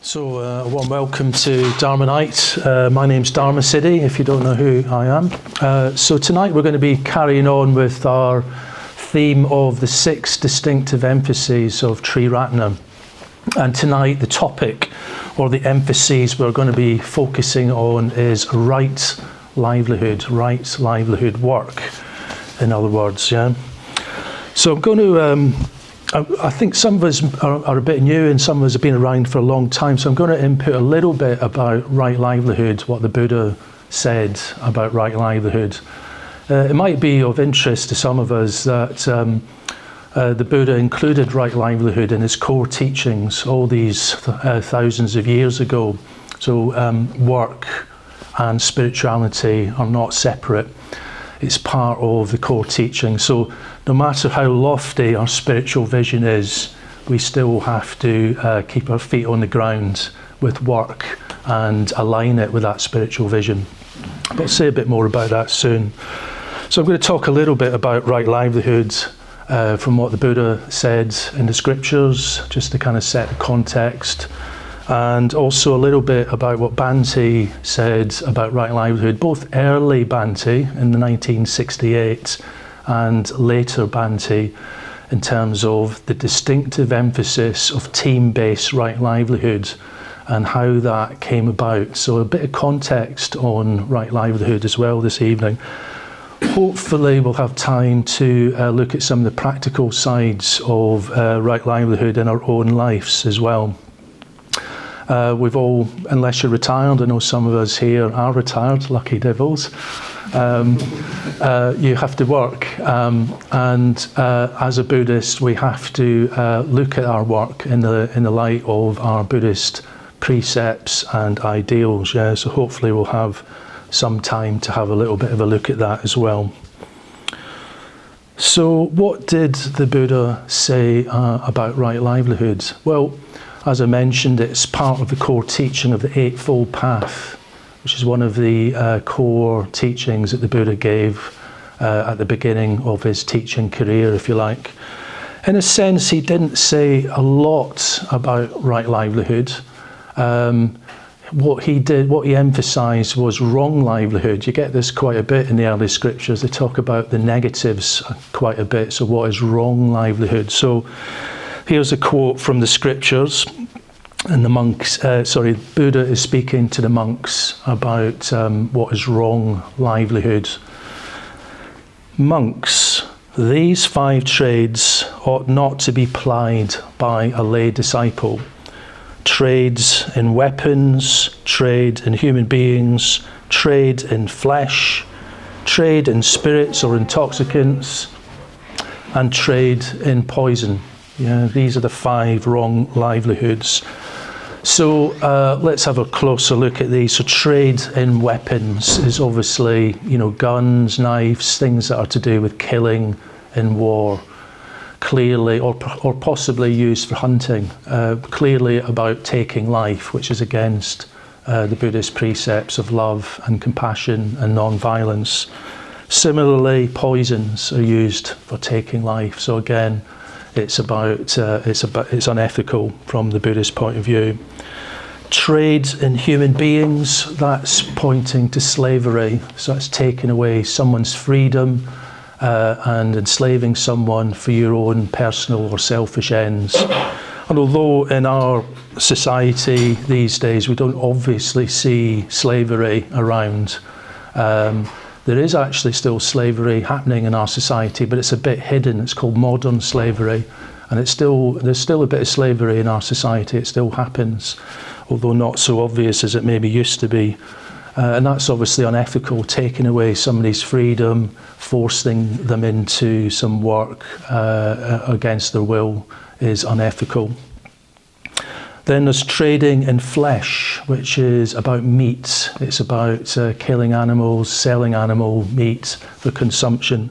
So a warm welcome to Dharma Night. My name's Dharmasiddhi, if you don't know who I am. So tonight we're going to be carrying on with our theme of the 6 distinctive emphases of Triratna. And tonight the topic or the emphases we're going to be focusing on is right livelihood work, in other words. Yeah. So I'm going to I think some of us are a bit new and some of us have been around for a long time, so I'm going to input a little bit about right livelihood, what the Buddha said about right livelihood. It might be of interest to some of us that the Buddha included right livelihood in his core teachings all these thousands of years ago. So work and spirituality are not separate. It's part of the core teaching. So no matter how lofty our spiritual vision is, we still have to keep our feet on the ground with work and align it with that spiritual vision. But I'll say a bit more about that soon. So I'm going to talk a little bit about right livelihood from what the Buddha said in the scriptures, just to kind of set the context. And also a little bit about what Bhante said about right livelihood, both early Bhante in the 1968 and later Bhante, in terms of the distinctive emphasis of team-based right livelihood and how that came about. So a bit of context on right livelihood as well this evening. Hopefully we'll have time to look at some of the practical sides of right livelihood in our own lives as well. We've all, unless you're retired, I know some of us here are retired, lucky devils, you have to work, and as a Buddhist we have to look at our work in the light of our Buddhist precepts and ideals. Yeah? So hopefully we'll have some time to have a little bit of a look at that as well. So what did the Buddha say about right livelihood? Well, as I mentioned, it's part of the core teaching of the Eightfold Path, which is one of the core teachings that the Buddha gave at the beginning of his teaching career, if you like. In a sense, he didn't say a lot about right livelihood. What he emphasised was wrong livelihood. You get this quite a bit in the early scriptures. They talk about the negatives quite a bit. So what is wrong livelihood? So here's a quote from the scriptures, and the monks, Buddha is speaking to the monks about what is wrong livelihood. Monks, these 5 trades ought not to be plied by a lay disciple. Trades in weapons, trade in human beings, trade in flesh, trade in spirits or intoxicants, and trade in poison. Yeah, these are the 5 wrong livelihoods. So let's have a closer look at these. So trade in weapons is obviously, guns, knives, things that are to do with killing in war, clearly, or possibly used for hunting, clearly about taking life, which is against the Buddhist precepts of love and compassion and non-violence. Similarly, poisons are used for taking life. So again, it's unethical from the Buddhist point of view. Trade in human beings, that's pointing to slavery. So that's taking away someone's freedom and enslaving someone for your own personal or selfish ends. And although in our society these days we don't obviously see slavery around, there is actually still slavery happening in our society, but it's a bit hidden. It's called modern slavery, and there's still a bit of slavery in our society. It still happens, although not so obvious as it maybe used to be. And that's obviously unethical, taking away somebody's freedom, forcing them into some work against their will is unethical. Then there's trading in flesh, which is about meat. It's about killing animals, selling animal meat for consumption.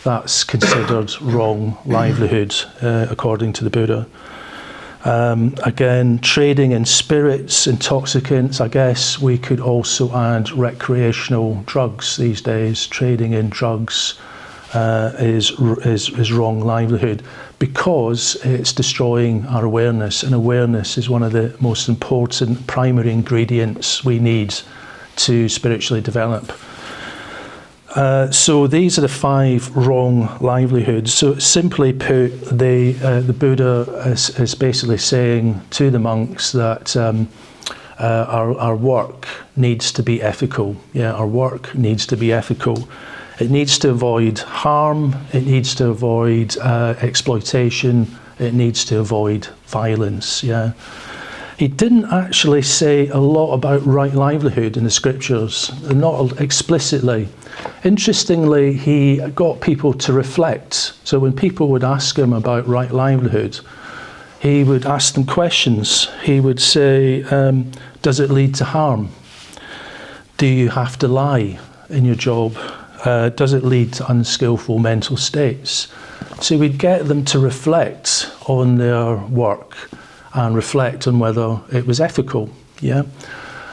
That's considered wrong livelihood, according to the Buddha. Again, trading in spirits, intoxicants. I guess we could also add recreational drugs these days, trading in drugs is wrong livelihood, because it's destroying our awareness, and awareness is one of the most important primary ingredients we need to spiritually develop. So these are the 5 wrong livelihoods. So simply put, the Buddha is basically saying to the monks that our work needs to be ethical. Yeah, our work needs to be ethical. It needs to avoid harm, it needs to avoid exploitation, it needs to avoid violence. Yeah. He didn't actually say a lot about right livelihood in the scriptures, not explicitly. Interestingly, he got people to reflect. So when people would ask him about right livelihood, he would ask them questions. He would say, does it lead to harm? Do you have to lie in your job? Does it lead to unskillful mental states? So we'd get them to reflect on their work and reflect on whether it was ethical. Yeah.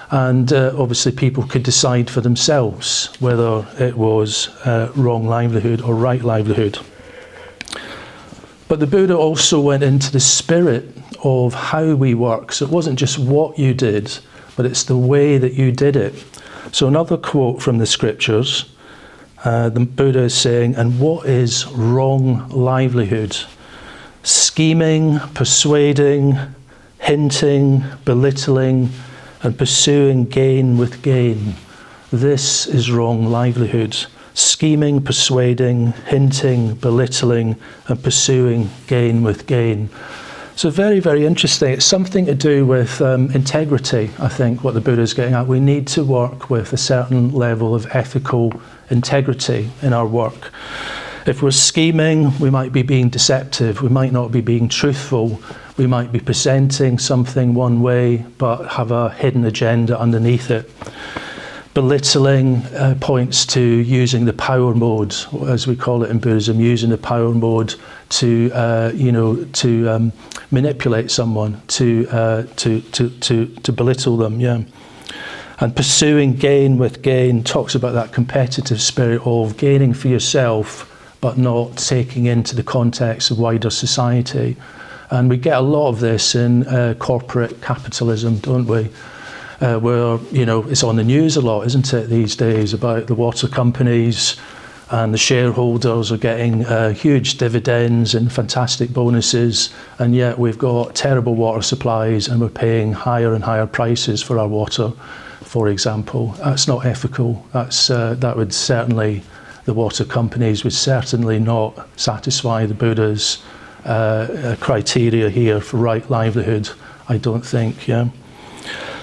And obviously people could decide for themselves whether it was wrong livelihood or right livelihood. But the Buddha also went into the spirit of how we work. So it wasn't just what you did, but it's the way that you did it. So another quote from the scriptures, the Buddha is saying, and what is wrong livelihood? Scheming, persuading, hinting, belittling, and pursuing gain with gain. This is wrong livelihood. Scheming, persuading, hinting, belittling, and pursuing gain with gain. So very, very interesting. It's something to do with integrity, I think, what the Buddha is getting at. We need to work with a certain level of ethical integrity in our work. If we're scheming, we might be being deceptive. We might not be being truthful. We might be presenting something one way, but have a hidden agenda underneath it. Belittling points to using the power mode, as we call it in Buddhism, using the power mode to, manipulate someone, to belittle them. Yeah. And pursuing gain with gain talks about that competitive spirit of gaining for yourself, but not taking into the context of wider society. And we get a lot of this in corporate capitalism, don't we? Where, it's on the news a lot, isn't it, these days, about the water companies, and the shareholders are getting huge dividends and fantastic bonuses, and yet we've got terrible water supplies and we're paying higher and higher prices for our water, for example. That's not ethical. That would certainly, the water companies would certainly not satisfy the Buddha's criteria here for right livelihood, I don't think. Yeah.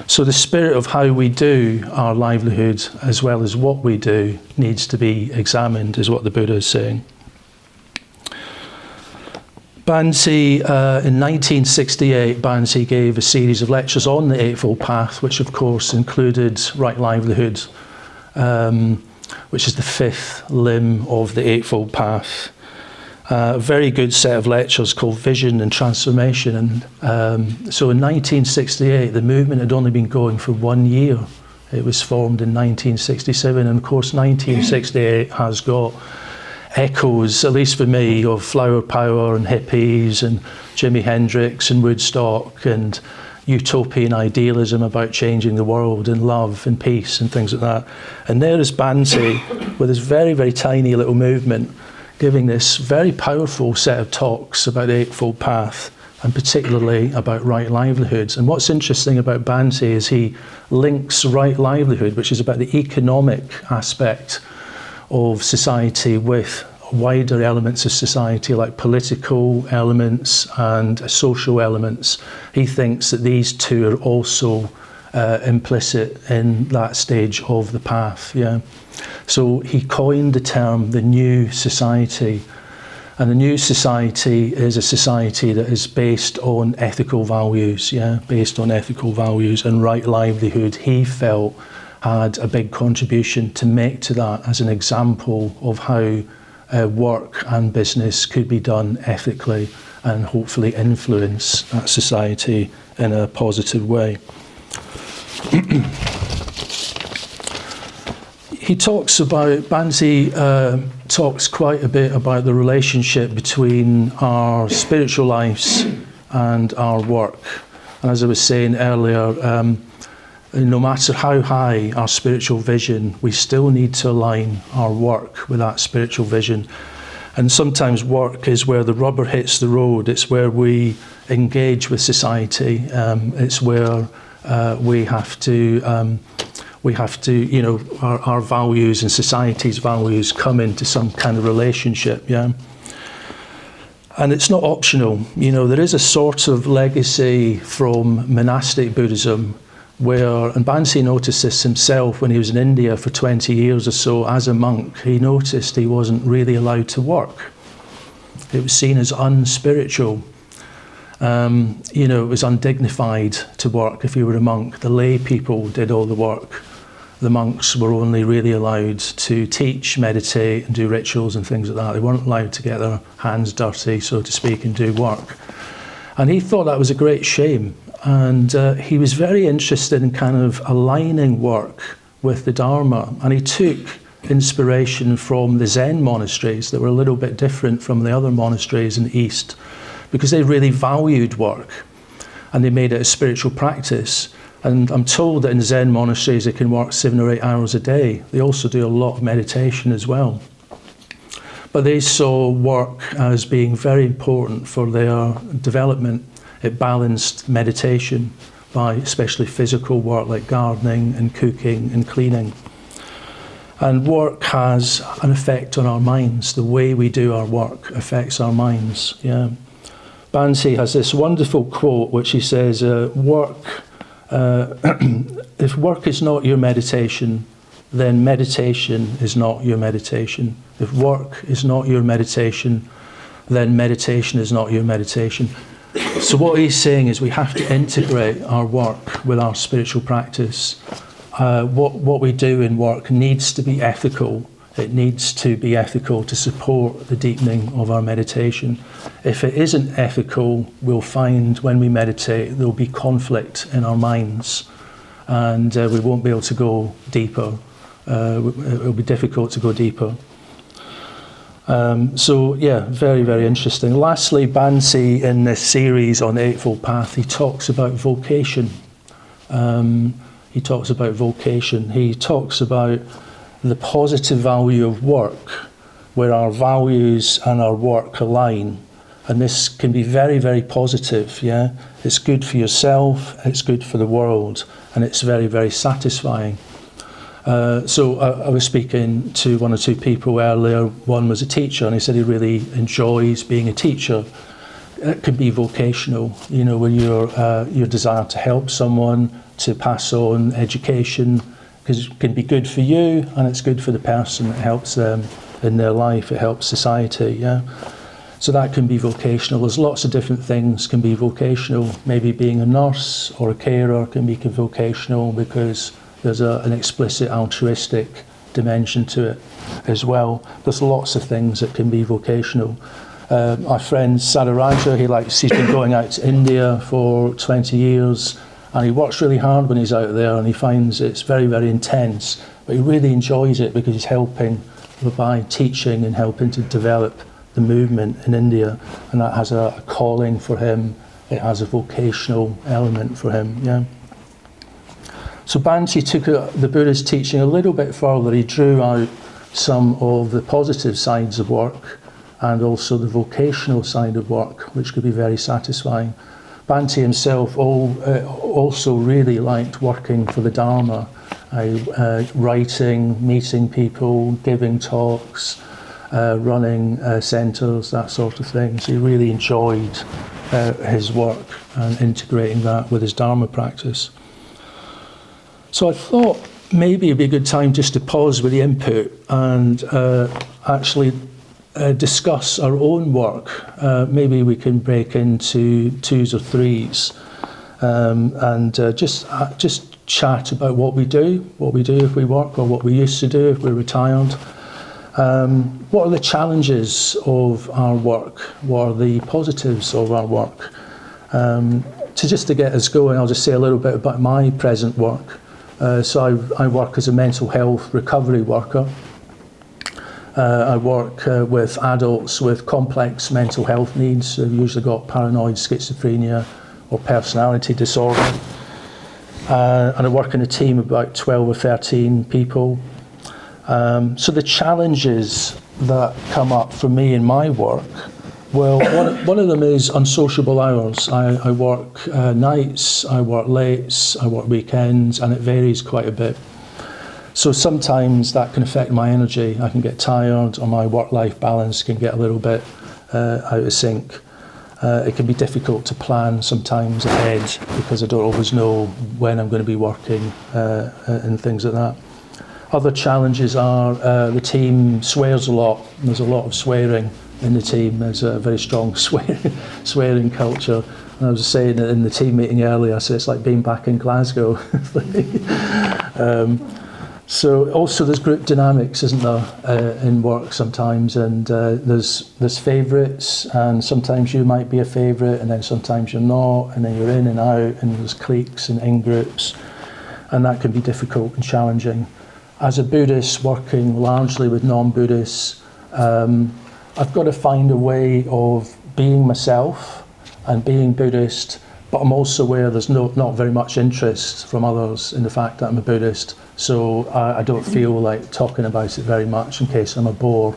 So the spirit of how we do our livelihood, as well as what we do, needs to be examined, is what the Buddha is saying. Bansi, in 1968, Bansi gave a series of lectures on the Eightfold Path, which of course included right livelihood, which is the 5th limb of the Eightfold Path. A very good set of lectures called Vision and Transformation. And so in 1968, the movement had only been going for 1 year. It was formed in 1967. And of course, 1968 has got echoes, at least for me, of flower power and hippies and Jimi Hendrix and Woodstock and utopian idealism about changing the world and love and peace and things like that. And there is Bansi with this very, very tiny little movement, giving this very powerful set of talks about the Eightfold Path, and particularly about right livelihoods. And what's interesting about Bansi is he links right livelihood, which is about the economic aspect of society, with wider elements of society like political elements and social elements. He thinks that these two are also implicit in that stage of the path. Yeah. So he coined the term the new society, and the new society is a society that is based on ethical values, based on ethical values, and right livelihood, he felt, had a big contribution to make to that as an example of how work and business could be done ethically and hopefully influence that society in a positive way. Bansi talks quite a bit about the relationship between our spiritual lives and our work. And as I was saying earlier, no matter how high our spiritual vision, we still need to align our work with that spiritual vision. And sometimes work is where the rubber hits the road. It's where we engage with society. It's where we have to, our values and society's values come into some kind of relationship, yeah. And it's not optional. There is a sort of legacy from monastic Buddhism where, and Bansi noticed this himself when he was in India for 20 years or so as a monk. He noticed he wasn't really allowed to work. It was seen as unspiritual. It was undignified to work if you were a monk. The lay people did all the work. The monks were only really allowed to teach, meditate, and do rituals and things like that. They weren't allowed to get their hands dirty, so to speak, and do work. And he thought that was a great shame. And he was very interested in kind of aligning work with the Dharma. And he took inspiration from the Zen monasteries that were a little bit different from the other monasteries in the East, because they really valued work and they made it a spiritual practice. And I'm told that in Zen monasteries they can work 7 or 8 hours a day. They also do a lot of meditation as well. But they saw work as being very important for their development. It balanced meditation by especially physical work like gardening and cooking and cleaning. And work has an effect on our minds. The way we do our work affects our minds. Yeah. Bansi has this wonderful quote which he says, if work is not your meditation, then meditation is not your meditation. If work is not your meditation, then meditation is not your meditation. So what he's saying is we have to integrate our work with our spiritual practice. What we do in work needs to be ethical. It needs to be ethical to support the deepening of our meditation. If it isn't ethical, we'll find when we meditate there'll be conflict in our minds and we won't be able to go deeper. It'll be difficult to go deeper. So yeah, very, very interesting. Lastly, Bansi in this series on the Eightfold Path, he talks about vocation. He talks about the positive value of work, where our values and our work align. And this can be very, very positive, yeah? It's good for yourself, it's good for the world, and it's very, very satisfying. So I was speaking to 1 or 2 people earlier. One was a teacher, and he said he really enjoys being a teacher. It can be vocational, where your desire to help someone, to pass on education, because it can be good for you and it's good for the person. It helps them in their life, it helps society, yeah. So that can be vocational. There's lots of different things can be vocational. Maybe being a nurse or a carer can be vocational because there's an explicit altruistic dimension to it as well. There's lots of things that can be vocational. Our friend Sadaraja, he's been going out to India for 20 years and he works really hard when he's out there and he finds it's very, very intense, but he really enjoys it because he's helping by teaching and helping to develop the movement in India, and that has a calling for him. It has a vocational element for him, yeah. So Bansi took the Buddha's teaching a little bit further. He drew out some of the positive sides of work and also the vocational side of work, which could be very satisfying. Bansi himself also really liked working for the Dharma, writing, meeting people, giving talks, running centres, that sort of thing. So he really enjoyed his work and integrating that with his Dharma practice. So I thought maybe it'd be a good time just to pause with the input and actually discuss our own work. Maybe we can break into 2s or 3s and just chat about what we do if we work, or what we used to do if we're retired. What are the challenges of our work? What are the positives of our work? To get us going, I'll just say a little bit about my present work. So I work as a mental health recovery worker. I work with adults with complex mental health needs. They've usually got paranoid schizophrenia or personality disorder. And I work in a team of about 12 or 13 people. So the challenges that come up for me in my work, well, one of them is unsociable hours. I work nights, I work late, I work weekends, and it varies quite a bit. So sometimes that can affect my energy. I can get tired, or my work-life balance can get a little bit out of sync. It can be difficult to plan sometimes ahead because I don't always know when I'm going to be working and things like that. Other challenges are the team swears a lot. There's a lot of swearing in the team. There's a very strong swearing culture. And I was saying in the team meeting earlier, I said it's like being back in Glasgow. So also there's group dynamics, isn't there, in work sometimes, and there's favourites, and sometimes you might be a favourite, and then sometimes you're not, and then you're in and out, and there's cliques and in-groups, and that can be difficult and challenging. As a Buddhist working largely with non-Buddhists, I've got to find a way of being myself and being Buddhist, but I'm also aware there's not very much interest from others in the fact that I'm a Buddhist, so I don't feel like talking about it very much in case I'm a bore.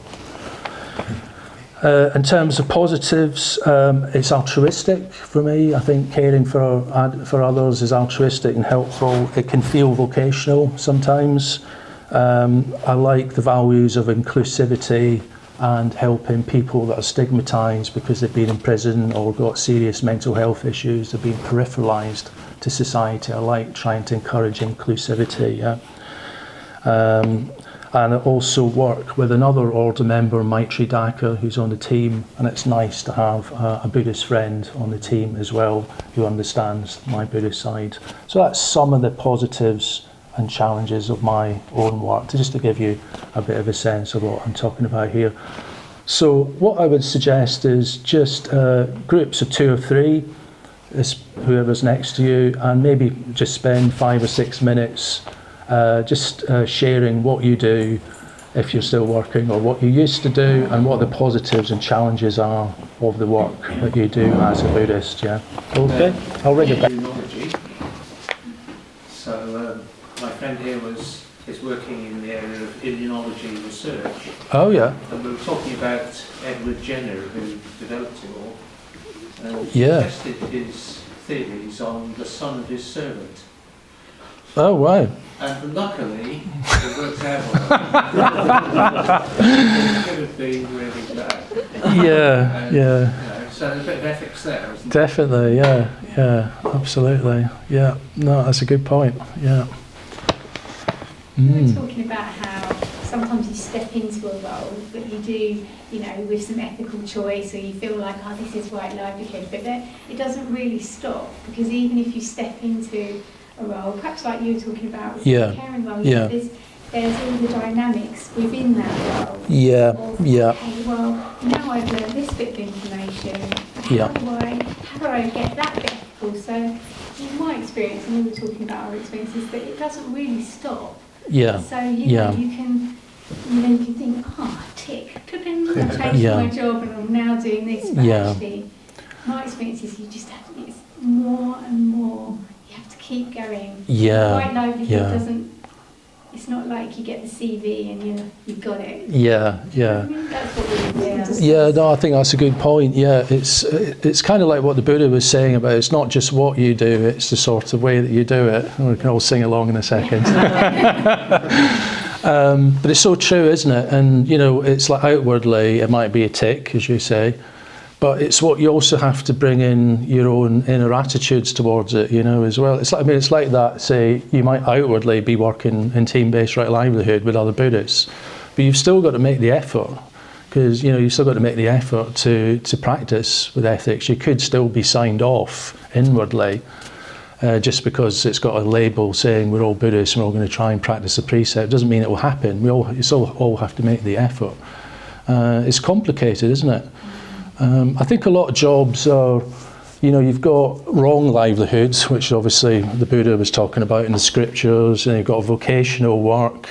In terms of positives, it's altruistic for me. I think caring for others is altruistic and helpful. It can feel vocational sometimes. I like the values of inclusivity and helping people that are stigmatised because they've been in prison or got serious mental health issues. They've been peripheralised to society. I like trying to encourage inclusivity. Yeah. And I also work with another order member, Maitri Daka, who's on the team, and it's nice to have a Buddhist friend on the team as well who understands my Buddhist side. So that's some of the positives and challenges of my own work, just to give you a bit of a sense of what I'm talking about here. So what I would suggest is just groups of 2 or 3, whoever's next to you, and maybe just spend 5 or 6 minutes just sharing what you do if you're still working, or what you used to do, and what the positives and challenges are of the work that you do as a Buddhist. Yeah. Okay. I'll ring it back. So my friend here is working in the area of immunology research. Oh yeah. And we were talking about Edward Jenner, who developed it all, and tested his theories on the son of his servant. Oh right. And luckily, it worked out well. It could have been really bad. Yeah, yeah. You know, so there's a bit of ethics there, isn't there? Definitely, yeah, absolutely. Yeah, no, that's a good point. Yeah. We were talking about how sometimes you step into a role, but you do, you know, with some ethical choice, or you feel like, oh, this is right livelihood, but then it doesn't really stop, because even if you step into a role, perhaps like you were talking about with the caring role, there's all the dynamics within that role. Yeah, Okay, well, now I've learned this bit of information, how do I get that bit ethical? So in my experience, and we were talking about our experiences, that it doesn't really stop. Yeah. So you know, you can think, oh, tick, I'm changing my job and I'm now doing this. But actually, my experience is you just have to, it's more and more. You have to keep going. Quite livelihood doesn't. It's not like you get the CV and you've got it. Yeah. I mean, that's what we do. Yeah, no, I think that's a good point. Yeah, it's kind of like what the Buddha was saying about it's not just what you do, it's the sort of way that you do it. We can all sing along in a second. But it's so true, isn't it? And, you know, it's like outwardly it might be a tick, as you say, but it's what you also have to bring in your own inner attitudes towards it, you know, as well. It's like, I mean, it's like that, say, you might outwardly be working in team-based right livelihood with other Buddhists, but you've still got to make the effort, because, you know, you've still got to make the effort to practice with ethics. You could still be signed off inwardly, just because it's got a label saying we're all Buddhists and we're all going to try and practice the precept. It doesn't mean it will happen. You still all have to make the effort. It's complicated, isn't it? I think a lot of jobs are, you've got wrong livelihoods, which obviously the Buddha was talking about in the scriptures, and you've got vocational work.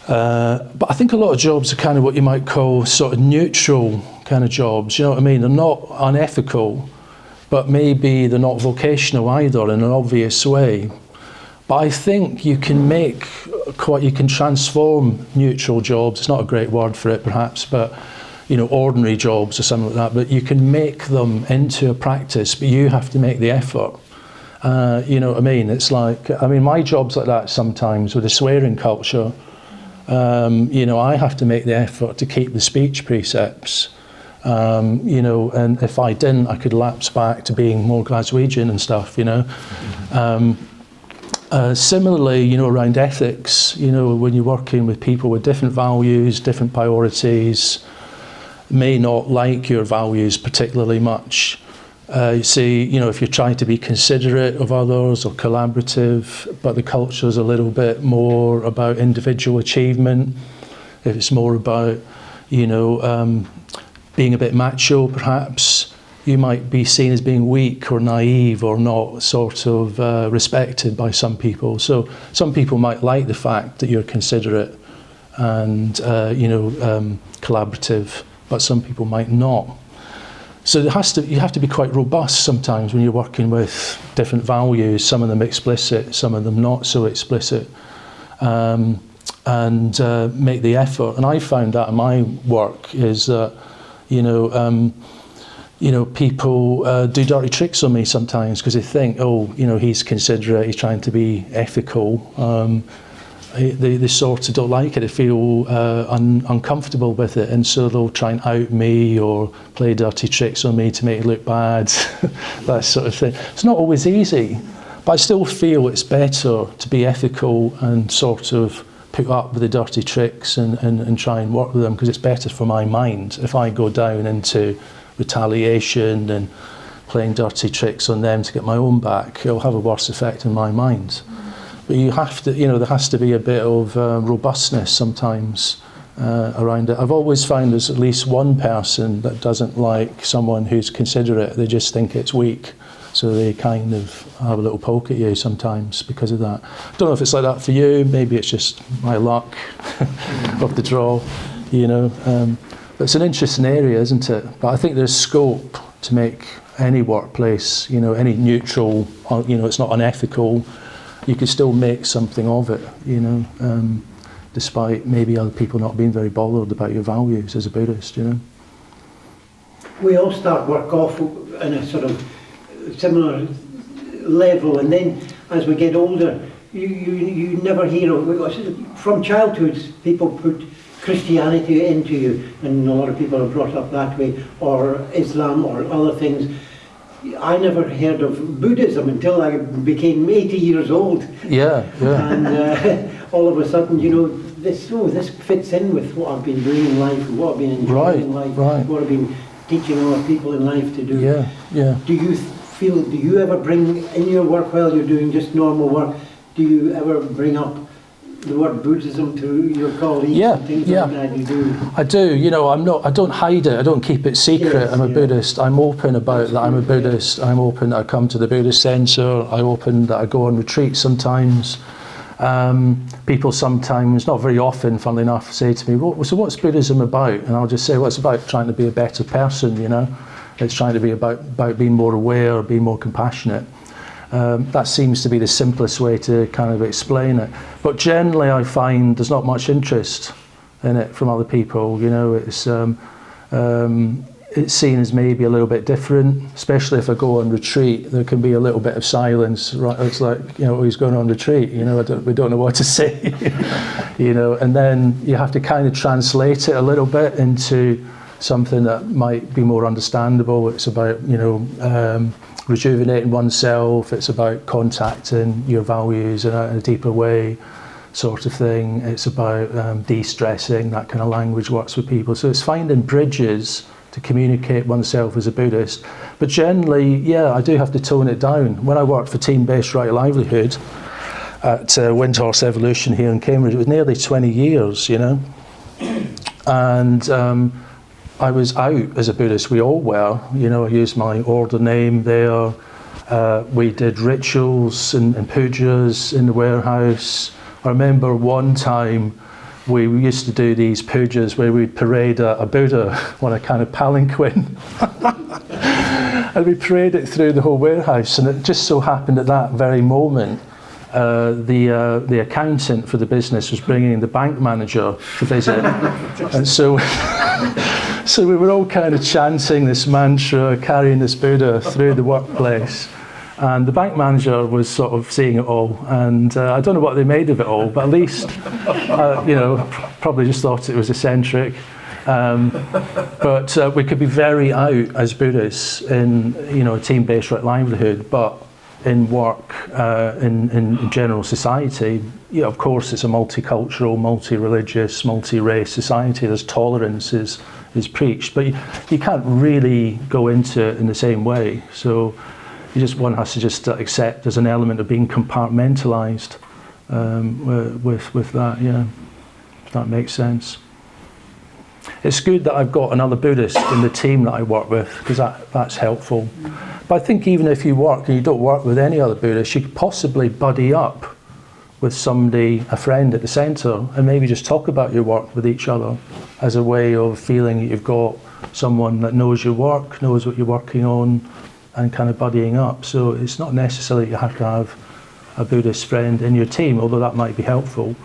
But I think a lot of jobs are kind of what you might call sort of neutral kind of jobs, you know what I mean? They're not unethical, but maybe they're not vocational either in an obvious way. But I think you can you can transform neutral jobs. It's not a great word for it perhaps, but ordinary jobs or something like that, but you can make them into a practice, but you have to make the effort. You know what I mean? It's like, my job's like that sometimes with the swearing culture. I have to make the effort to keep the speech precepts. And if I didn't, I could lapse back to being more Glaswegian and stuff, Similarly, around ethics, when you're working with people with different values, different priorities, may not like your values particularly much. If you're trying to be considerate of others or collaborative, but the culture's a little bit more about individual achievement, if it's more about, being a bit macho perhaps, you might be seen as being weak or naive or not sort of respected by some people. So some people might like the fact that you're considerate and, collaborative, but some people might not. So you have to be quite robust sometimes when you're working with different values, some of them explicit, some of them not so explicit, and make the effort. And I found that in my work is that, people do dirty tricks on me sometimes because they think, he's considerate, he's trying to be ethical. They sort of don't like it, they feel uncomfortable with it, and so they'll try and out me or play dirty tricks on me to make it look bad, that sort of thing. It's not always easy, but I still feel it's better to be ethical and sort of put up with the dirty tricks and try and work with them, because it's better for my mind. If I go down into retaliation and playing dirty tricks on them to get my own back, it'll have a worse effect in my mind. But you have to, there has to be a bit of robustness sometimes around it. I've always found there's at least one person that doesn't like someone who's considerate. They just think it's weak. So they kind of have a little poke at you sometimes because of that. I don't know if it's like that for you. Maybe it's just my luck of the draw, But it's an interesting area, isn't it? But I think there's scope to make any workplace, any neutral, it's not unethical. You could still make something of it, despite maybe other people not being very bothered about your values as a Buddhist, We all start work off in a sort of similar level, and then as we get older, you never hear of, from childhood, people put Christianity into you, and a lot of people are brought up that way, or Islam or other things. I never heard of Buddhism until I became 80 years old. Yeah. And all of a sudden, this fits in with what I've been doing in life, what I've been enjoying in life, what I've been teaching other people in life to do. Yeah. Do you ever bring in your work while you're doing just normal work, do you ever bring up the word Buddhism to your colleagues and things like that? You do. I do. I don't hide it. I don't keep it secret. Yes, I'm a Buddhist. I'm open about that. I'm a Buddhist. I'm open that I come to the Buddhist Centre. I'm open that I go on retreats sometimes. People sometimes, not very often, funnily enough, say to me, so what's Buddhism about? And I'll just say, well, it's about trying to be a better person, It's trying to be about being more aware, being more compassionate. That seems to be the simplest way to kind of explain it. But generally I find there's not much interest in it from other people. It's seen as maybe a little bit different, especially if I go on retreat. There can be a little bit of silence. Right? It's like, he's going on retreat, we don't know what to say, and then you have to kind of translate it a little bit into something that might be more understandable. It's about, rejuvenating oneself. It's about contacting your values in a deeper way, sort of thing. It's about de-stressing. That kind of language works with people. So it's finding bridges to communicate oneself as a Buddhist. But generally, I do have to tone it down. When I worked for Team-Based Right Livelihood at Windhorse Evolution here in Cambridge, it was nearly 20 years, and I was out as a Buddhist. We all were. You know, I used my order name there. We did rituals and pujas in the warehouse. I remember one time we used to do these pujas where we'd parade a Buddha on a kind of palanquin. And we paraded it through the whole warehouse. And it just so happened at that very moment, the accountant for the business was bringing the bank manager to visit. And so we were all kind of chanting this mantra, carrying this Buddha through the workplace. And the bank manager was sort of seeing it all. And I don't know what they made of it all, but at least, probably just thought it was eccentric. But we could be very out as Buddhists in, a team-based right livelihood, but in work, in general society, of course it's a multicultural, multi-religious, multi-race society. There's tolerance is preached, but you can't really go into it in the same way. So one has to just accept there's an element of being compartmentalised with that, if that makes sense. It's good that I've got another Buddhist in the team that I work with, because that's helpful. But I think even if you work and you don't work with any other Buddhists, you could possibly buddy up with somebody, a friend at the centre, and maybe just talk about your work with each other as a way of feeling that you've got someone that knows your work, knows what you're working on, and kind of buddying up. So it's not necessarily you have to have a Buddhist friend in your team, although that might be helpful.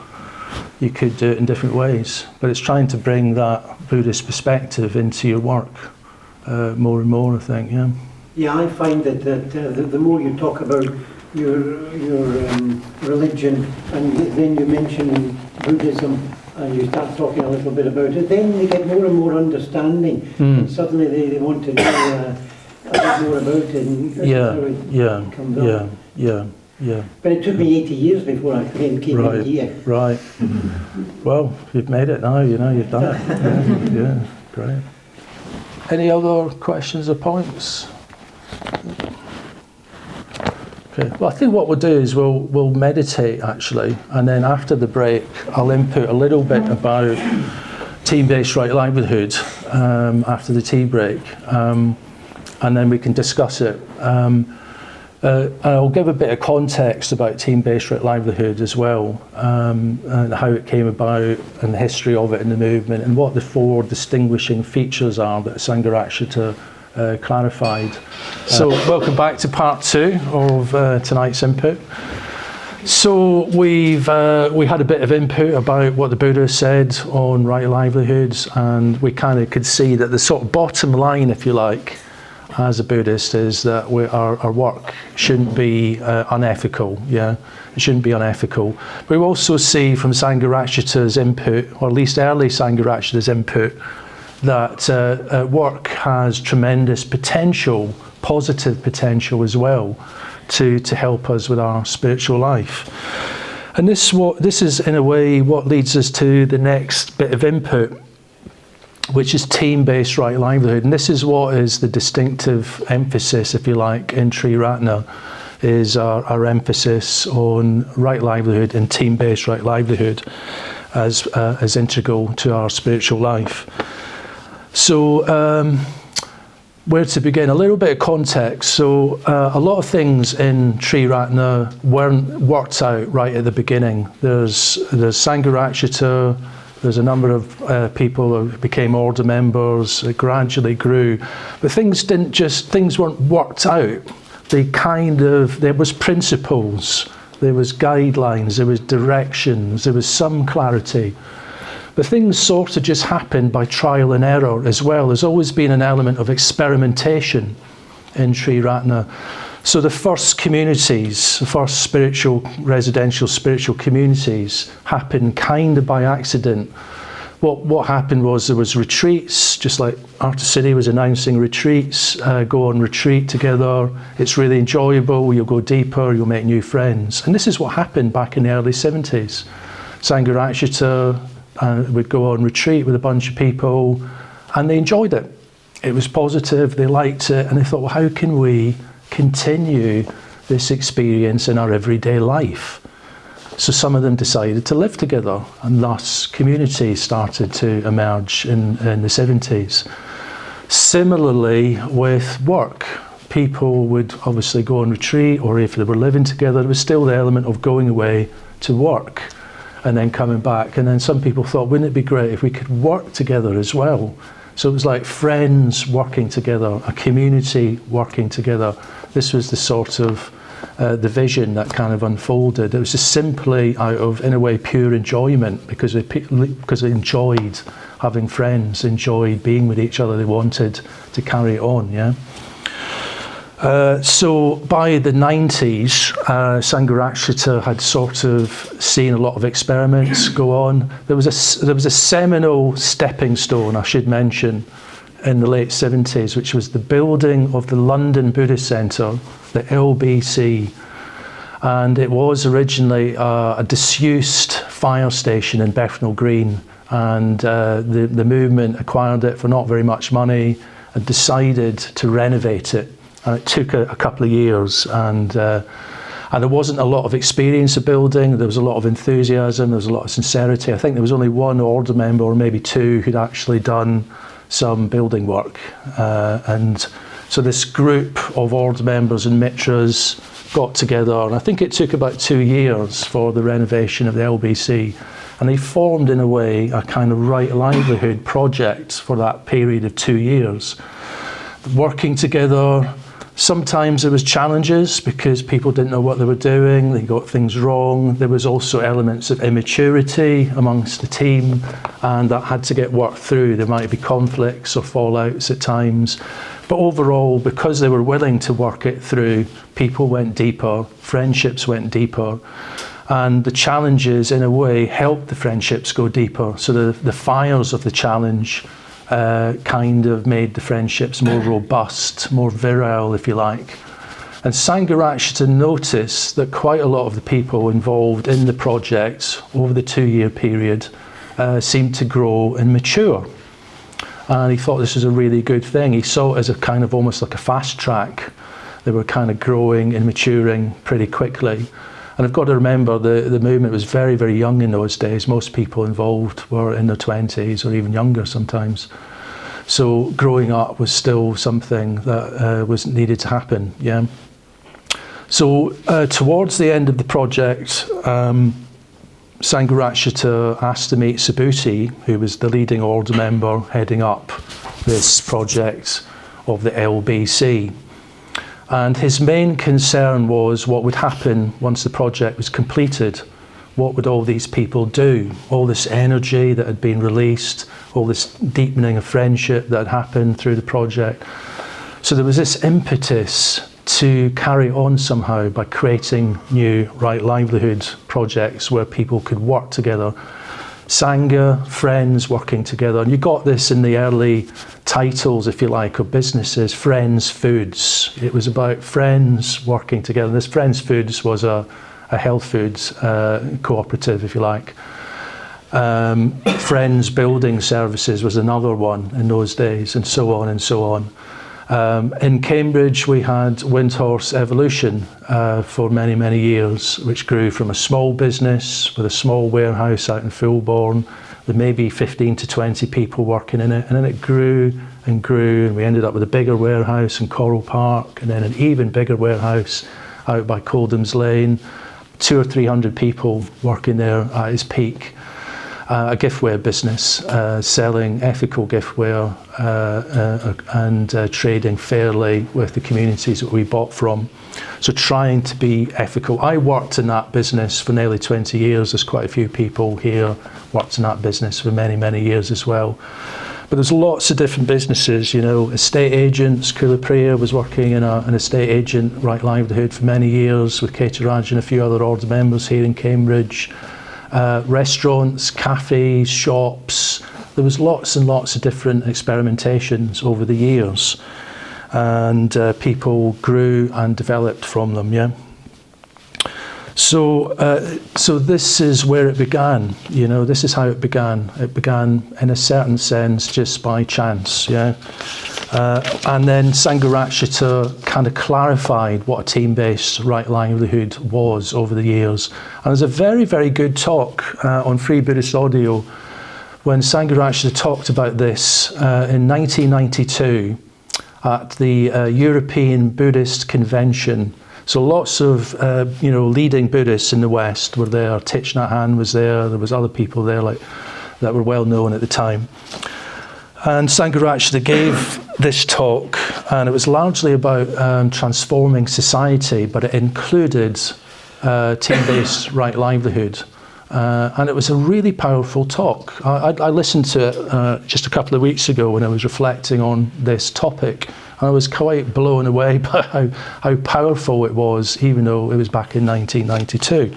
You could do it in different ways, but it's trying to bring that Buddhist perspective into your work more and more, I think, yeah. Yeah, I find that the more you talk about your religion, and then you mention Buddhism, and you start talking a little bit about it, then they get more and more understanding, and suddenly they want to know a bit more about it, and comes up. Yeah. But it took me 80 years before I came in here. Right. Well, you've made it now, you've done it. Yeah, great. Any other questions or points? Okay. Well, I think what we'll do is we'll meditate actually, and then after the break, I'll input a little bit about team-based right livelihood after the tea break, and then we can discuss it. And I'll give a bit of context about team-based right livelihood as well, and how it came about, and the history of it in the movement, and what the 4 distinguishing features are that Sangharakshita clarified. So welcome back to part 2 of tonight's input. So we had a bit of input about what the Buddha said on right livelihoods, and we kind of could see that the sort of bottom line, if you like, as a Buddhist, is that our work shouldn't be unethical. Yeah, it shouldn't be unethical. We also see from Sangharakshita's input, or at least early Sangharakshita's input, that work has tremendous potential, positive potential as well, to help us with our spiritual life. And this is in a way what leads us to the next bit of input, which is team-based right livelihood. And this is what is the distinctive emphasis, if you like, in Triratna, is our emphasis on right livelihood and team-based right livelihood as integral to our spiritual life. So where to begin? A little bit of context. So a lot of things in Triratna weren't worked out right at the beginning. There's Sangharakshita. There's a number of people who became order members. It gradually grew, but things weren't worked out. There was principles, there was guidelines, there was directions, there was some clarity. But things sort of just happened by trial and error as well. There's always been an element of experimentation in Triratna. So the first communities, the first residential spiritual communities happened kind of by accident. What happened was there was retreats, just like Artacity was announcing retreats, go on retreat together. It's really enjoyable, you'll go deeper, you'll make new friends. And this is what happened back in the early 70s. Sangharakshita would go on retreat with a bunch of people, and they enjoyed it. It was positive, they liked it, and they thought, well, how can we continue this experience in our everyday life? So some of them decided to live together, and thus communities started to emerge in the 70s. Similarly with work, people would obviously go on retreat, or if they were living together, there was still the element of going away to work and then coming back. And then some people thought, wouldn't it be great if we could work together as well? So it was like friends working together, a community working together. This was the sort of the vision that kind of unfolded. It was just simply out of, in a way, pure enjoyment, because they enjoyed having friends, enjoyed being with each other. They wanted to carry it on, yeah. So by the 90s, Sangharakshita had sort of seen a lot of experiments go on. There was a seminal stepping stone, I should mention, in the late 70s, which was the building of the London Buddhist Centre, the LBC. And it was originally a disused fire station in Bethnal Green. And the movement acquired it for not very much money and decided to renovate it. And it took a couple of years, and there wasn't a lot of experience of building. There was a lot of enthusiasm, there was a lot of sincerity. I think there was only one order member, or maybe two, who'd actually done some building work. And so this group of order members and mitras got together, and I think it took about 2 years for the renovation of the LBC. And they formed, in a way, a kind of right livelihood project for that period of 2 years. Working together. Sometimes there was challenges because people didn't know what they were doing, they got things wrong. There was also elements of immaturity amongst the team, and that had to get worked through. There might be conflicts or fallouts at times. But overall, because they were willing to work it through, people went deeper, friendships went deeper, and the challenges, in a way, helped the friendships go deeper. So the fires of the challenge kind of made the friendships more robust, more virile, if you like. And Sangharakshita noticed that quite a lot of the people involved in the project over the 2-year period seemed to grow and mature. And he thought this was a really good thing. He saw it as a kind of almost like a fast track. They were kind of growing and maturing pretty quickly. And I've got to remember the movement was very, very young in those days. Most people involved were in their 20s or even younger sometimes. So growing up was still something that was needed to happen, yeah. So towards the end of the project, Sangharakshita asked to meet Subhuti, who was the leading order member heading up this project of the LBC. And his main concern was what would happen once the project was completed. What would all these people do? All this energy that had been released, all this deepening of friendship that had happened through the project. So there was this impetus to carry on somehow by creating new right livelihood projects where people could work together. Sangha, friends working together. And you got this in the early titles, if you like, of businesses, Friends Foods. It was about friends working together. This Friends Foods was a health foods cooperative, if you like. Friends Building Services was another one in those days, and so on and so on. In Cambridge, we had Windhorse Evolution for many, many years, which grew from a small business with a small warehouse out in Fulbourn, with maybe 15 to 20 people working in it. And then it grew and grew, and we ended up with a bigger warehouse in Coral Park, and then an even bigger warehouse out by Coldham's Lane, 200 or 300 people working there at its peak. A giftware business, selling ethical giftware and trading fairly with the communities that we bought from. So trying to be ethical. I worked in that business for nearly 20 years. There's quite a few people here worked in that business for many, many years as well. But there's lots of different businesses, you know, estate agents. Kulapriya was working in an estate agent, right livelihood, for many years with Keturaj and a few other order members here in Cambridge. Restaurants, cafes, shops. There was lots and lots of different experimentations over the years, and people grew and developed from them. Yeah. So this is where it began. You know, this is how it began. It began, in a certain sense, just by chance. Yeah. And then Sangharakshita kind of clarified what a team-based right livelihood was over the years. And there's a very, very good talk on Free Buddhist Audio when Sangharakshita talked about this in 1992 at the European Buddhist Convention. So lots of leading Buddhists in the West were there. Thich Nhat Hanh was there. There was other people there that were well known at the time. And Sangharakshita gave this talk, and it was largely about transforming society, but it included team-based right livelihood. And it was a really powerful talk. I listened to it just a couple of weeks ago when I was reflecting on this topic, and I was quite blown away by how powerful it was, even though it was back in 1992.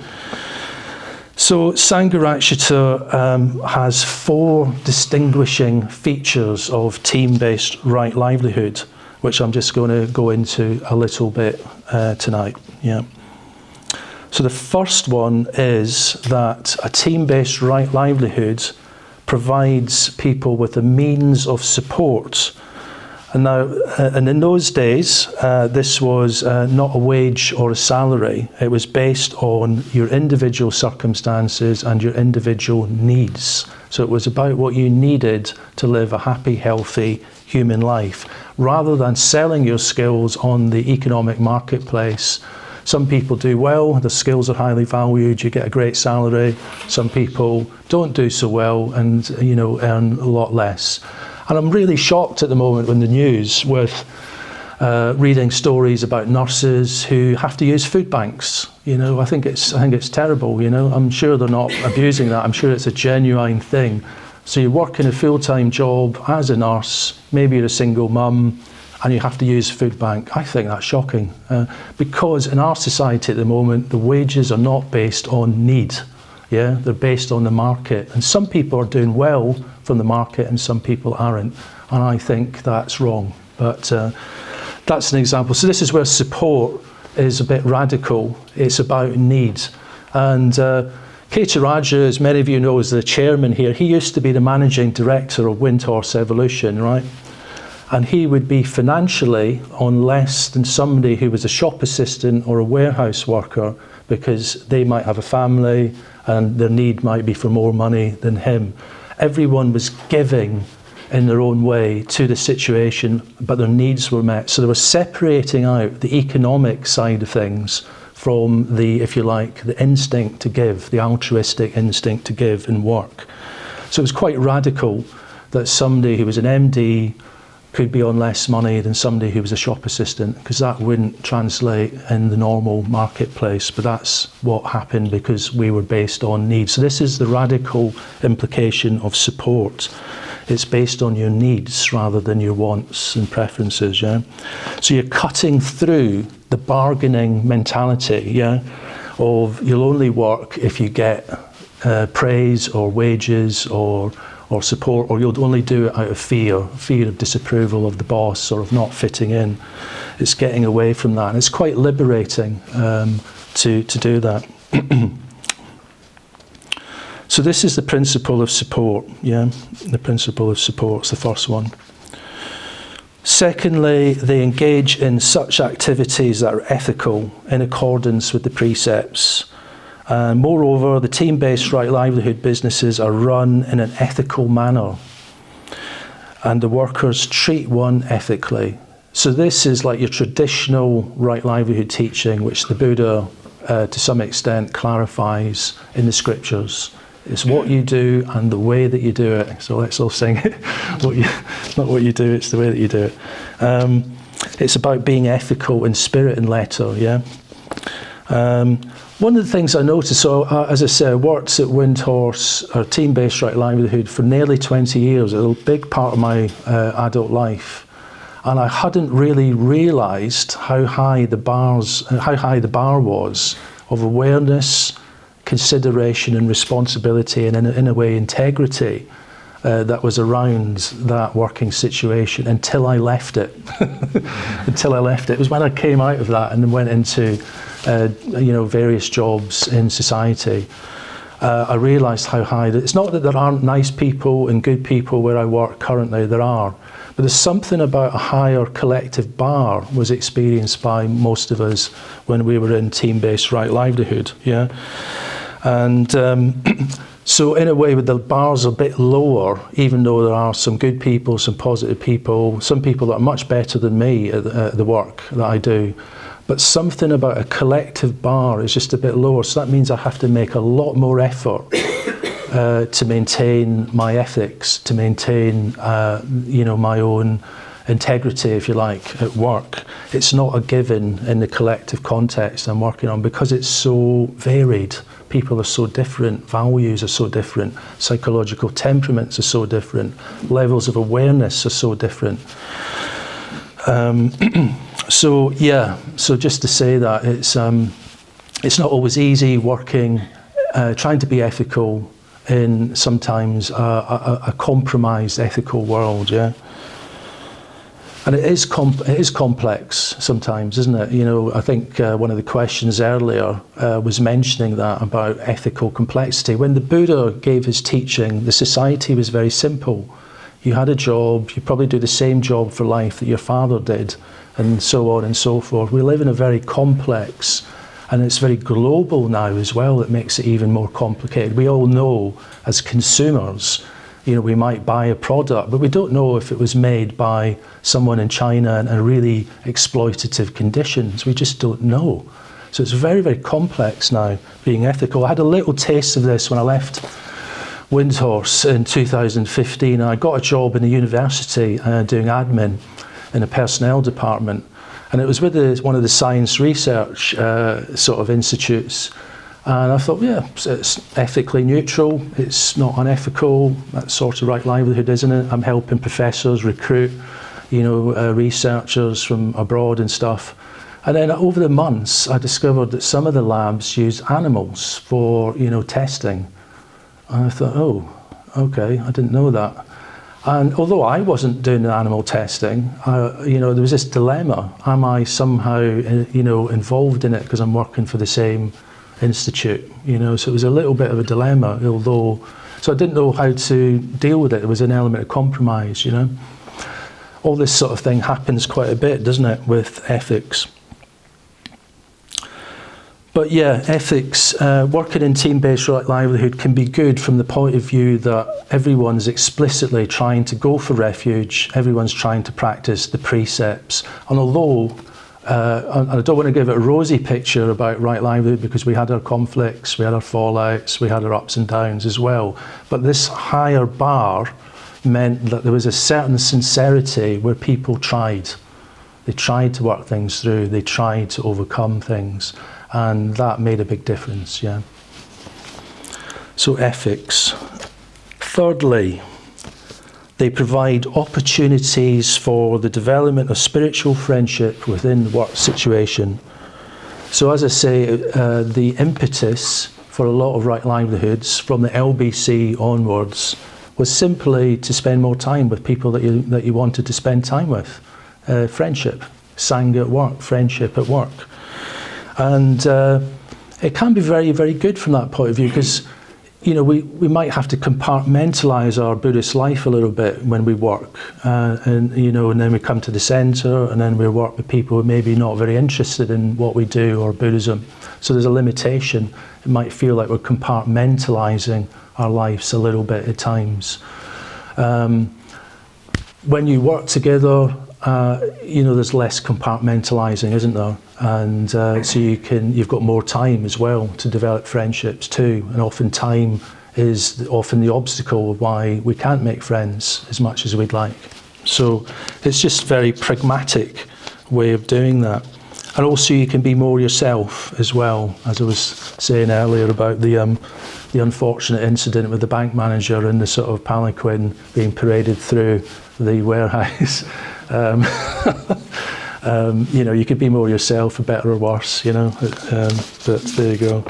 So Sangharakshita has 4 distinguishing features of team-based right livelihood, which I'm just going to go into a little bit tonight. Yeah. So the first one is that a team-based right livelihood provides people with a means of support. And now, and in those days, this was not a wage or a salary. It was based on your individual circumstances and your individual needs. So it was about what you needed to live a happy, healthy human life, rather than selling your skills on the economic marketplace. Some people do well, the skills are highly valued, you get a great salary. Some people don't do so well and earn a lot less. And I'm really shocked at the moment in the news with reading stories about nurses who have to use food banks. I think it's terrible. I'm sure they're not abusing that. I'm sure it's a genuine thing. So you work in a full-time job as a nurse, maybe you're a single mum, and you have to use food bank. I think that's shocking because in our society at the moment, the wages are not based on need. Yeah, they're based on the market, and some people are doing well from the market and some people aren't, and I think that's wrong. But that's an example. So this is where support is a bit radical. It's about need. And Keita Raja, as many of you know, is the chairman here. He used to be the managing director of Windhorse Evolution, right? And he would be financially on less than somebody who was a shop assistant or a warehouse worker, because they might have a family and their need might be for more money than him. Everyone was giving in their own way to the situation, but their needs were met. So they were separating out the economic side of things from the, if you like, the instinct to give, the altruistic instinct to give and work. So it was quite radical that somebody who was an MD could be on less money than somebody who was a shop assistant, because that wouldn't translate in the normal marketplace. But that's what happened because we were based on need. So this is the radical implication of support. It's based on your needs rather than your wants and preferences. Yeah. So you're cutting through the bargaining mentality. Yeah, of you'll only work if you get praise or wages or support, or you'll only do it out of fear of disapproval of the boss or of not fitting in. It's getting away from that, and it's quite liberating to do that. So this is the principle of support. Yeah, the principle of support is the first one. Secondly, they engage in such activities that are ethical in accordance with the precepts. And moreover, the team-based right livelihood businesses are run in an ethical manner, and the workers treat one ethically. So this is like your traditional right livelihood teaching, which the Buddha, to some extent, clarifies in the scriptures. It's what you do and the way that you do it. So let's all sing it. Not what you do, it's the way that you do it. It's about being ethical in spirit and letter, yeah? One of the things I noticed, so as I said, I worked at Windhorse, or team-based right livelihood, for nearly 20 years, a big part of my adult life. And I hadn't really realised how high the bar was of awareness, consideration and responsibility, and in a way integrity that was around that working situation until I left it. Until I left it. It was when I came out of that and then went into various jobs in society. I realised how high, it's not that there aren't nice people and good people where I work currently, there are, But there's something about a higher collective bar was experienced by most of us when we were in team-based right livelihood, yeah? And so in a way, with the bars a bit lower, even though there are some good people, some positive people, some people that are much better than me at the work that I do, but something about a collective bar is just a bit lower. So that means I have to make a lot more effort to maintain my ethics, to maintain, my own integrity, if you like, at work. It's not a given in the collective context I'm working on because it's so varied. People are so different, values are so different, psychological temperaments are so different, levels of awareness are so different. So just to say that it's not always easy working, trying to be ethical in sometimes a compromised ethical world, yeah. And it is complex sometimes, isn't it? You know, I think one of the questions earlier was mentioning that about ethical complexity. When the Buddha gave his teaching, the society was very simple. You had a job, you probably do the same job for life that your father did, and so on and so forth. We live in a very complex, and it's very global now as well. It makes it even more complicated. We all know as consumers, you know, we might buy a product, but we don't know if it was made by someone in China in really exploitative conditions. We just don't know. So it's very, very complex now, being ethical. I had a little taste of this when I left Windhorse in 2015. And I got a job in a university doing admin in a personnel department. And it was with one of the science research sort of institutes. And I thought, yeah, it's ethically neutral, it's not unethical, that's sort of right livelihood, isn't it? I'm helping professors recruit, researchers from abroad and stuff. And then over the months, I discovered that some of the labs use animals for, testing. And I thought, oh, okay, I didn't know that. And although I wasn't doing the animal testing, there was this dilemma. Am I somehow, involved in it because I'm working for the same institute, so it was a little bit of a dilemma, so I didn't know how to deal with it. There was an element of compromise, All this sort of thing happens quite a bit, doesn't it, with ethics. But yeah, ethics, working in team-based right livelihood can be good from the point of view that everyone's explicitly trying to go for refuge, everyone's trying to practice the precepts, and although I don't want to give it a rosy picture about right livelihood because we had our conflicts, we had our fallouts, we had our ups and downs as well. But this higher bar meant that there was a certain sincerity where people tried. They tried to work things through, they tried to overcome things, and that made a big difference, yeah. So ethics. Thirdly, they provide opportunities for the development of spiritual friendship within the work situation. So as I say, the impetus for a lot of right livelihoods from the LBC onwards was simply to spend more time with people that you wanted to spend time with. Friendship, Sangha at work, friendship at work. And it can be very, very good from that point of view because we might have to compartmentalise our Buddhist life a little bit when we work, and then we come to the centre, and then we work with people who may be not very interested in what we do or Buddhism. So there's a limitation. It might feel like we're compartmentalising our lives a little bit at times. When you work together, there's less compartmentalising, isn't there? And so you've got more time as well to develop friendships too. And often time is often the obstacle of why we can't make friends as much as we'd like. So it's just a very pragmatic way of doing that. And also you can be more yourself as well, as I was saying earlier about the unfortunate incident with the bank manager and the sort of palanquin being paraded through the warehouse. You could be more yourself, for better or worse, but there you go.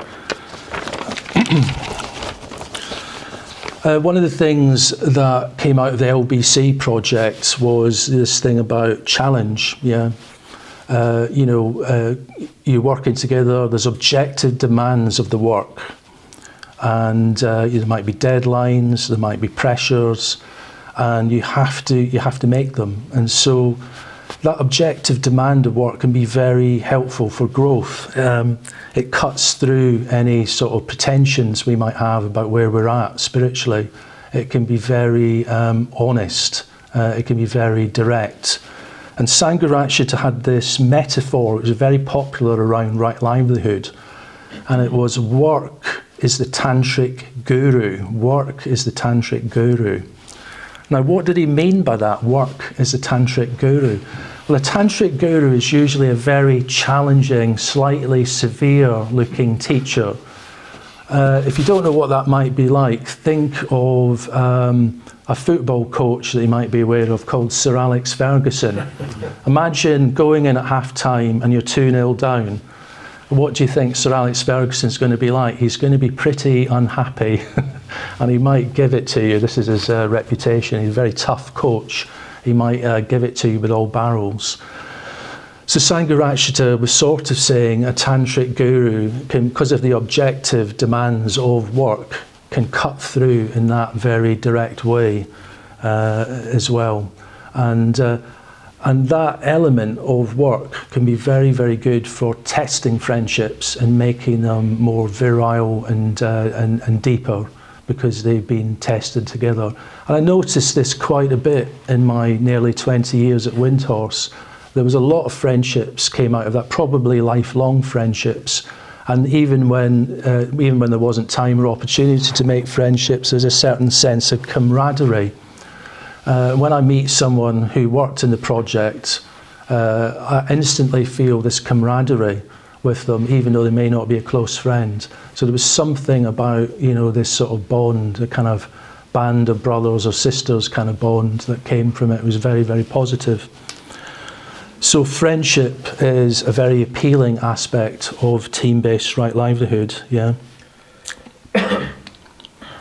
One of the things that came out of the LBC project was this thing about challenge, yeah. You're working together, there's objective demands of the work, and there might be deadlines, there might be pressures, and you have to make them. And so that objective demand of work can be very helpful for growth. It cuts through any sort of pretensions we might have about where we're at spiritually. It can be very honest. It can be very direct. And Sangharakshita had this metaphor, which was very popular around right livelihood, and it was work is the tantric guru. Work is the tantric guru. Now, what did he mean by that? Work is the tantric guru. Well, a tantric guru is usually a very challenging, slightly severe-looking teacher. If you don't know what that might be like, think of a football coach that you might be aware of called Sir Alex Ferguson. Imagine going in at half-time and you're 2-0 down. What do you think Sir Alex Ferguson's going to be like? He's going to be pretty unhappy and he might give it to you. This is his reputation. He's a very tough coach. He might give it to you with all barrels. So Sangharakshita was sort of saying a tantric guru can, because of the objective demands of work, can cut through in that very direct way as well. And that element of work can be very, very good for testing friendships and making them more virile and deeper because they've been tested together. And I noticed this quite a bit in my nearly 20 years at Windhorse. There was a lot of friendships came out of that, probably lifelong friendships. And even when there wasn't time or opportunity to make friendships, there's a certain sense of camaraderie. When I meet someone who worked in the project, I instantly feel this camaraderie with them, even though they may not be a close friend. So there was something about, this sort of bond, a kind of band of brothers or sisters kind of bond that came from it. It was very, very positive. So friendship is a very appealing aspect of team-based right livelihood, yeah.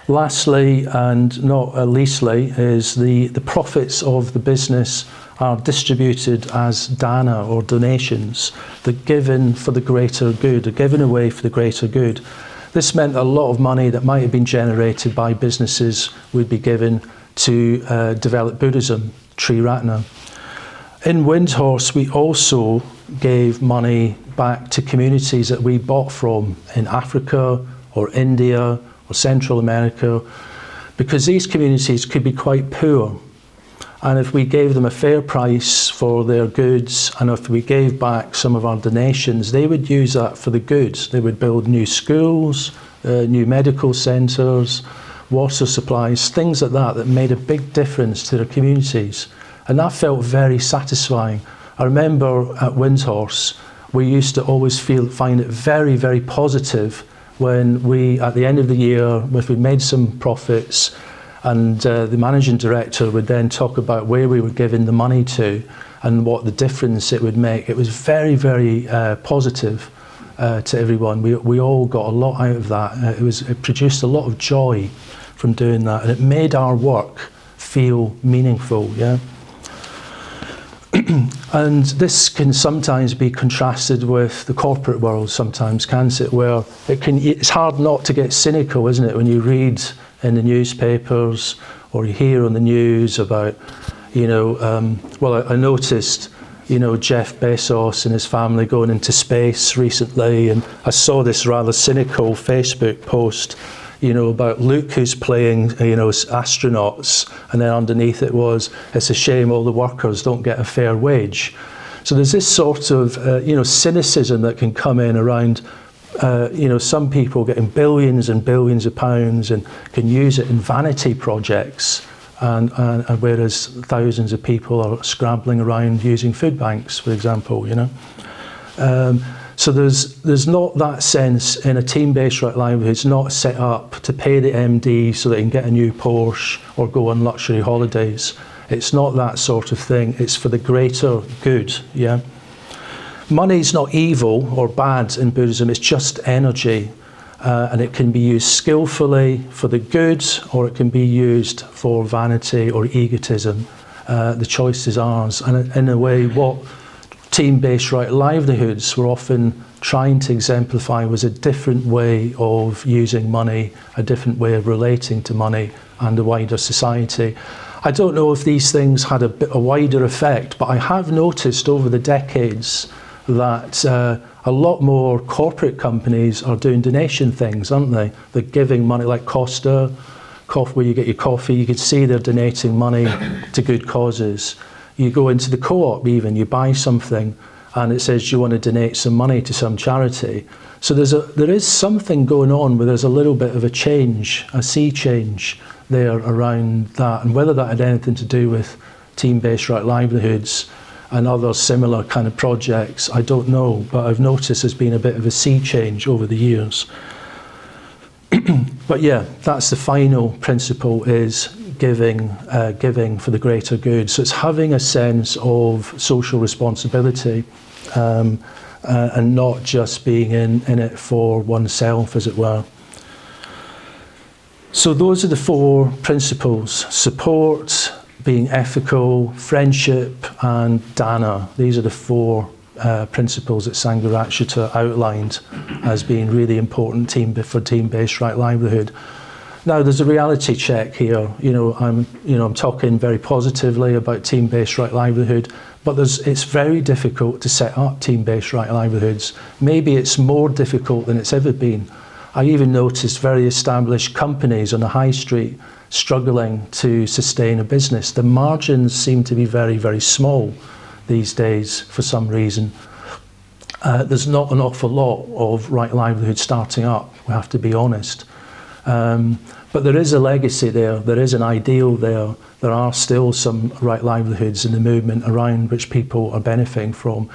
Lastly, and not leastly, is the profits of the business are distributed as dana or donations. They're given for the greater good, they're given away for the greater good. This meant a lot of money that might have been generated by businesses would be given to develop Buddhism, Triratna. In Windhorse, we also gave money back to communities that we bought from in Africa or India or Central America, because these communities could be quite poor. And if we gave them a fair price for their goods, and if we gave back some of our donations, they would use that for the good. They would build new schools, new medical centres, water supplies, things like that made a big difference to their communities. And that felt very satisfying. I remember at Windhorse, we used to always find it very, very positive when we, at the end of the year, if we made some profits, and the managing director would then talk about where we were giving the money to and what the difference it would make. It was very, very positive to everyone. We all got a lot out of that. It produced a lot of joy from doing that, and it made our work feel meaningful, yeah. And this can sometimes be contrasted with the corporate world sometimes, can't it? Where it's hard not to get cynical, isn't it? When you read in the newspapers or you hear on the news about, I noticed, Jeff Bezos and his family going into space recently, and I saw this rather cynical Facebook post, about Luke who's playing, astronauts, and then underneath it was, it's a shame all the workers don't get a fair wage. So there's this sort of, cynicism that can come in around, some people getting billions and billions of pounds and can use it in vanity projects, and whereas thousands of people are scrabbling around using food banks, for example, So there's not that sense in a team-based right livelihood. It's not set up to pay the MD so they can get a new Porsche or go on luxury holidays. It's not that sort of thing. It's for the greater good, yeah. Money's not evil or bad in Buddhism. It's just energy, and it can be used skillfully for the good, or it can be used for vanity or egotism. The choice is ours. And in a way, what team-based right livelihoods were often trying to exemplify was a different way of using money, a different way of relating to money and the wider society. I don't know if these things had a wider effect, but I have noticed over the decades that a lot more corporate companies are doing donation things, aren't they? They're giving money, like Costa, where you get your coffee, you can see they're donating money to good causes. You go into the co-op even, you buy something and it says, do you want to donate some money to some charity? So there is something going on where there's a little bit of a change, a sea change there around that. And whether that had anything to do with team-based right livelihoods and other similar kind of projects, I don't know. But I've noticed there's been a bit of a sea change over the years. But yeah, that's the final principle, is giving for the greater good. So it's having a sense of social responsibility and not just being in it for oneself, as it were. So those are the 4 principles: support, being ethical, friendship, and dana. These are the 4 principles that Sangharakshita outlined as being really important for team-based right livelihood. Now, there's a reality check here. I'm talking very positively about team-based right livelihood, but it's very difficult to set up team-based right livelihoods. Maybe it's more difficult than it's ever been. I even noticed very established companies on the high street struggling to sustain a business. The margins seem to be very, very small these days for some reason. There's not an awful lot of right livelihood starting up, we have to be honest. But there is a legacy there, there is an ideal there. There are still some right livelihoods in the movement around which people are benefiting from.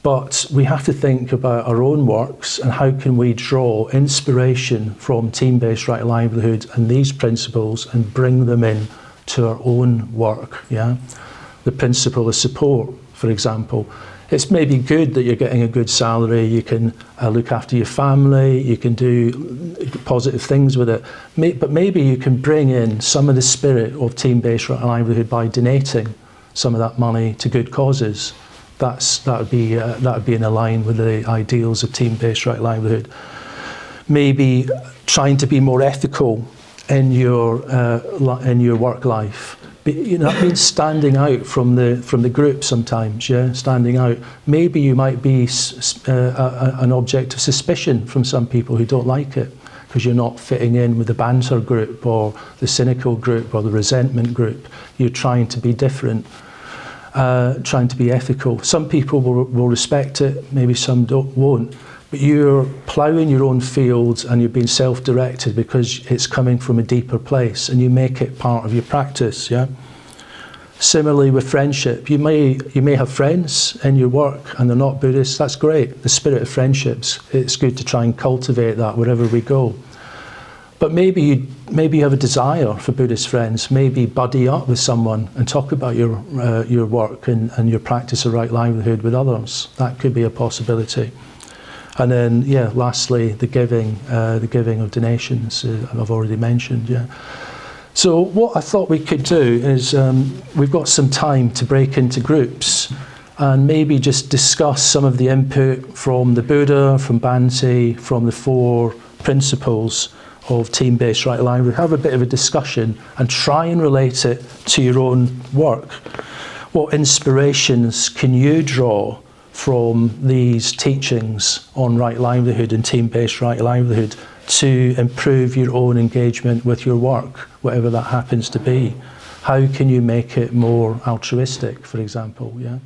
But we have to think about our own works and how can we draw inspiration from team-based right livelihood and these principles and bring them in to our own work. Yeah, the principle of support, for example. It's maybe good that you're getting a good salary, you can look after your family, you can do positive things with it. But maybe you can bring in some of the spirit of team-based right livelihood by donating some of that money to good causes. That would be in line with the ideals of team-based right livelihood. Maybe trying to be more ethical in your work life. That means standing out from the group sometimes. Yeah, standing out. Maybe you might be an object of suspicion from some people who don't like it because you're not fitting in with the banter group or the cynical group or the resentment group. You're trying to be different. Trying to be ethical. Some people will respect it, maybe some won't. But you're ploughing your own fields and you're being self-directed because it's coming from a deeper place and you make it part of your practice. Yeah. Similarly with friendship, you may have friends in your work and they're not Buddhists. That's great. The spirit of friendships. It's good to try and cultivate that wherever we go. But maybe you have a desire for Buddhist friends. Maybe buddy up with someone and talk about your work and your practice of right livelihood with others. That could be a possibility. And then, yeah, lastly, the giving of donations. I've already mentioned. Yeah. So what I thought we could do is we've got some time to break into groups and maybe just discuss some of the input from the Buddha, from Bhante, from the 4 principles of team-based right livelihood. Have a bit of a discussion and try and relate it to your own work. What inspirations can you draw from these teachings on right livelihood and team-based right livelihood to improve your own engagement with your work, whatever that happens to be? How can you make it more altruistic, for example? Yeah.